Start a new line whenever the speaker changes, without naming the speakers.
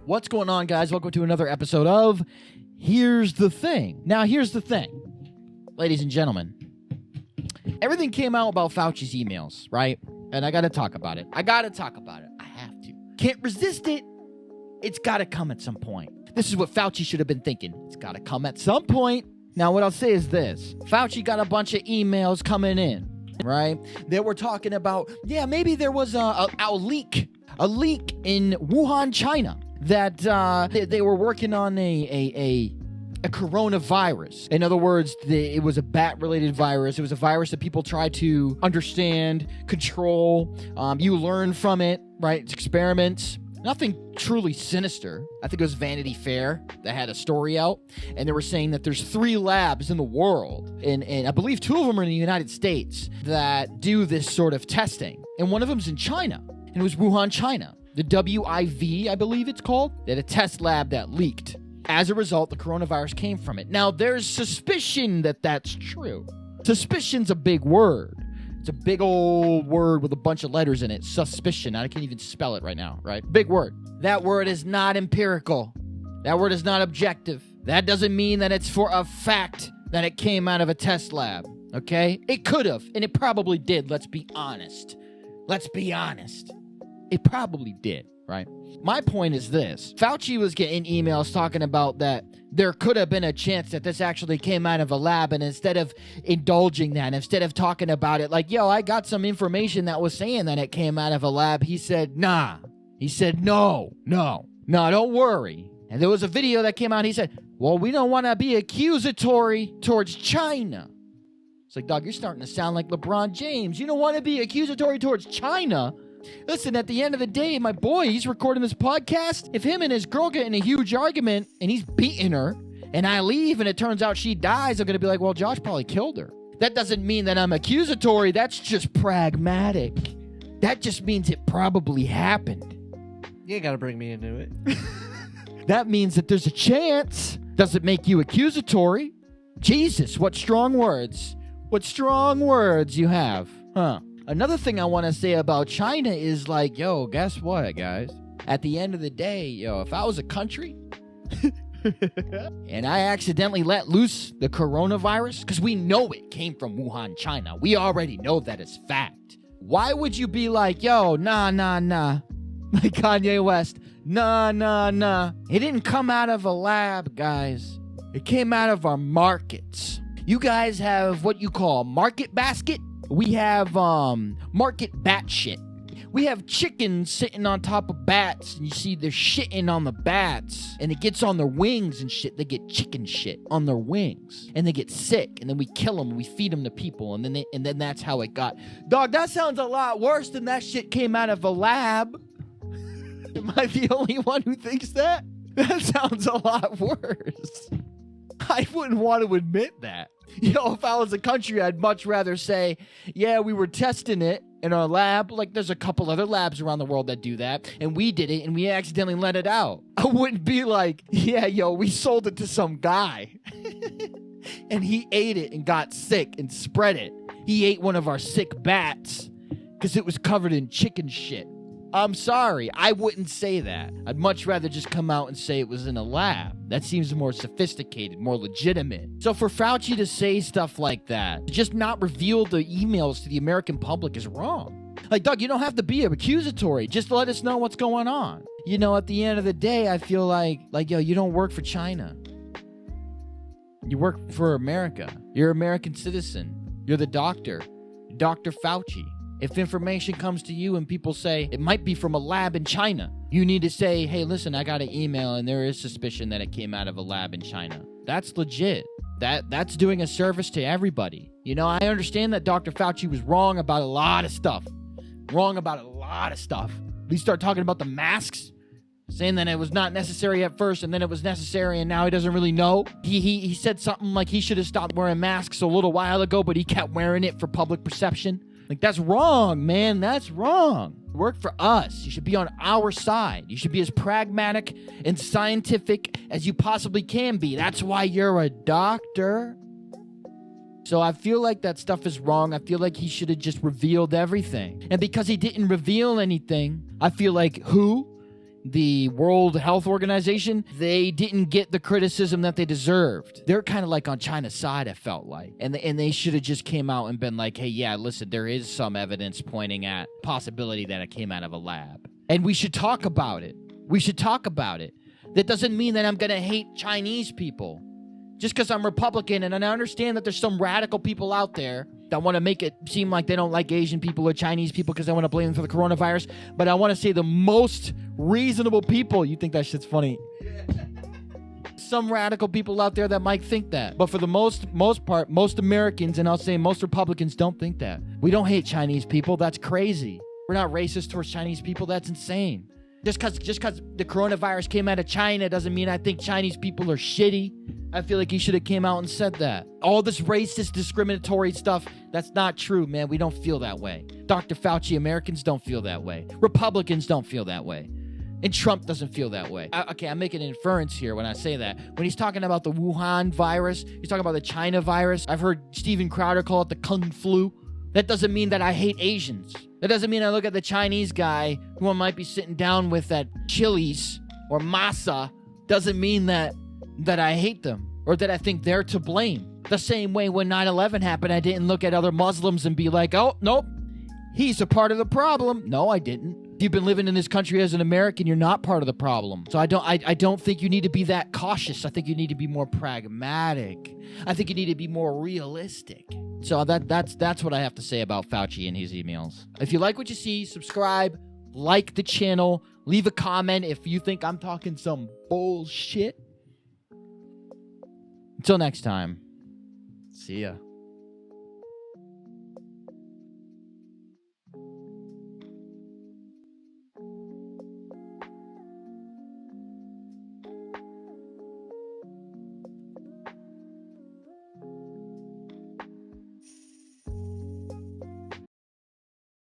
What's going on, guys? Welcome to another episode of Here's the Thing. Now, here's the thing, ladies and gentlemen. Everything came out about Fauci's emails, right? And I got to talk about it. I have to. Can't resist it. It's got to come at some point. This is what Fauci should have been thinking. It's got to come at some point. Now, what I'll say is this. Fauci got a bunch of emails coming in, right? That were talking about, maybe there was a leak in Wuhan, China, that they were working on a coronavirus. In other words, it was a bat-related virus. It was a virus that people try to understand, control. You learn from it, right? It's experiments. Nothing truly sinister. I think it was Vanity Fair that had a story out, and they were saying that there's 3 labs in the world, and I believe 2 of them are in the United States, that do this sort of testing. And one of them's in China, and it was Wuhan, China. The WIV, I believe it's called. They had a test lab that leaked. As a result, the coronavirus came from it. Now, there's suspicion that that's true. Suspicion's a big word. It's a big old word with a bunch of letters in it. Suspicion. I can't even spell it right now, right? Big word. That word is not empirical. That word is not objective. That doesn't mean that it's for a fact that it came out of a test lab, okay? It could have, and it probably did. Let's be honest. It probably did, right? My point is this. Fauci was getting emails talking about that there could have been a chance that this actually came out of a lab, and instead of indulging that, instead of talking about it like, I got some information that was saying that it came out of a lab, he said, nah. He said, no, don't worry. And there was a video that came out, he said, well, we don't want to be accusatory towards China. It's like, dog, you're starting to sound like LeBron James. You don't want to be accusatory towards China? Listen, at the end of the day, my boy, he's recording this podcast. If him and his girl get in a huge argument and he's beating her and I leave and it turns out she dies, I'm going to be like, well, Josh probably killed her. That doesn't mean that I'm accusatory. That's just pragmatic. That just means it probably happened.
You ain't got to bring me into it.
That means that there's a chance. Doesn't make you accusatory. Jesus, what strong words. What strong words you have. Huh. Another thing I want to say about China is like, guess what, guys? At the end of the day, if I was a country and I accidentally let loose the coronavirus, because we know it came from Wuhan, China. We already know that it's fact. Why would you be like, nah. Like Kanye West, nah. It didn't come out of a lab, guys. It came out of our markets. You guys have what you call market basket. We have market bat shit. We have chickens sitting on top of bats, and you see they're shitting on the bats, and it gets on their wings and shit. They get chicken shit on their wings, and they get sick, and then we kill them, and we feed them to people, and then that's how it got. Dog, that sounds a lot worse than that shit came out of a lab. Am I the only one who thinks that? That sounds a lot worse. I wouldn't want to admit that. If I was a country, I'd much rather say, we were testing it in our lab. Like, there's a couple other labs around the world that do that, and we did it, and we accidentally let it out. I wouldn't be like, we sold it to some guy, and he ate it and got sick and spread it. He ate one of our sick bats because it was covered in chicken shit. I'm sorry, I wouldn't say that. I'd much rather just come out and say it was in a lab. That seems more sophisticated, more legitimate. So for Fauci to say stuff like that, to just not reveal the emails to the American public is wrong. Like, Doug, you don't have to be accusatory. Just let us know what's going on. At the end of the day, I feel like, you don't work for China. You work for America. You're an American citizen. You're the doctor. Dr. Fauci. If information comes to you and people say it might be from a lab in China, you need to say, hey, listen, I got an email and there is suspicion that it came out of a lab in China. That's legit. That's doing a service to everybody. I understand that Dr. Fauci was wrong about a lot of stuff. We start talking about the masks, saying that it was not necessary at first and then it was necessary and now he doesn't really know. He said something like he should have stopped wearing masks a little while ago, but he kept wearing it for public perception. Like, that's wrong, man. That's wrong. Work for us. You should be on our side. You should be as pragmatic and scientific as you possibly can be. That's why you're a doctor. So I feel like that stuff is wrong. I feel like he should have just revealed everything. And because he didn't reveal anything, I feel like who? the World Health Organization, they didn't get the criticism that they deserved. They're kind of like on China's side, I felt like. And they should have just came out and been like, hey, yeah, listen, there is some evidence pointing at possibility that it came out of a lab. And we should talk about it. We should talk about it. That doesn't mean that I'm going to hate Chinese people. Just because I'm Republican, and I understand that there's some radical people out there that want to make it seem like they don't like Asian people or Chinese people because they want to blame them for the coronavirus. But I want to say the most reasonable people, you think that shit's funny. Some radical people out there that might think that. But for the most part, most Americans, and I'll say most Republicans, don't think that. We don't hate Chinese people. That's crazy. We're not racist towards Chinese people. That's insane. Just because the coronavirus came out of China doesn't mean I think Chinese people are shitty. I feel like he should have came out and said that. All this racist, discriminatory stuff, that's not true, man. We don't feel that way. Dr. Fauci, Americans don't feel that way. Republicans don't feel that way. And Trump doesn't feel that way. Okay, I'm making an inference here when I say that. When he's talking about the Wuhan virus, he's talking about the China virus. I've heard Steven Crowder call it the Kung Flu. That doesn't mean that I hate Asians. That doesn't mean I look at the Chinese guy who I might be sitting down with at Chili's or Masa. Doesn't mean that I hate them or that I think they're to blame. The same way when 9/11 happened, I didn't look at other Muslims and be like, oh, nope, he's a part of the problem. No, I didn't. If you've been living in this country as an American, you're not part of the problem. So I don't think you need to be that cautious. I think you need to be more pragmatic. I think you need to be more realistic. So that's what I have to say about Fauci and his emails. If you like what you see, subscribe, like the channel, leave a comment if you think I'm talking some bullshit. Until next time, see ya.